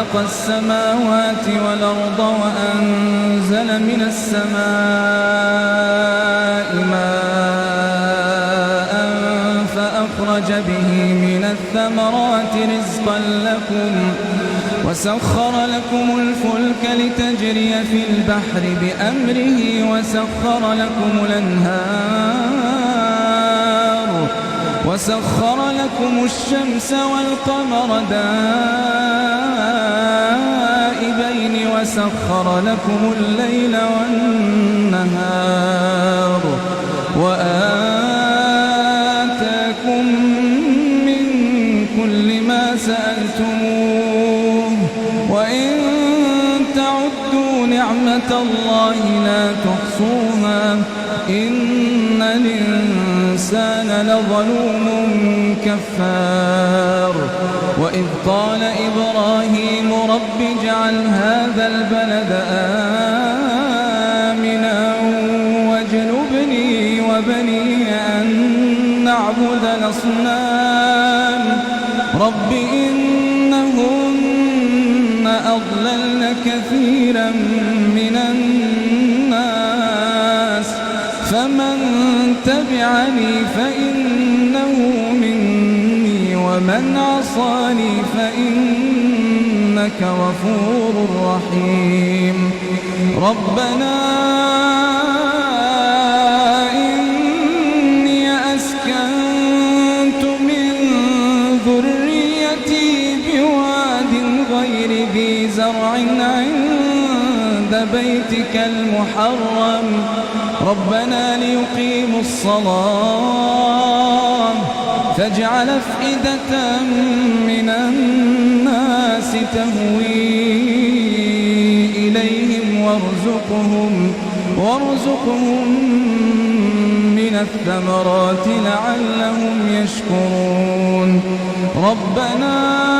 خلق السماوات والأرض وأنزل من السماء ماء فأخرج به من الثمرات رزقا لكم وسخر لكم الفلك لتجري في البحر بأمره وسخر لكم الشمس والقمر دائبين وسخر لكم الليل والنهار وآتاكم من كل ما سألتموه وإن تعدوا نعمة الله لا تحصوها إن الإنسان لظلوم كفار وإذ قال إبراهيم رب اجعل هذا البلد آمنا واجنبني وبني أن نعبد الأصنام رب إنهن أضللن كثيرا من الناس فمن تبعني فإنه مني ومن عصاني فإنك غفور رحيم ربنا إني أسكنت من ذريتي بواد غير ذي زرع عند بيتك المحرم ربنا ليقيموا الصلاة فاجعل أفئدة من الناس تهوي إليهم وارزقهم من الثمرات لعلهم يشكرون ربنا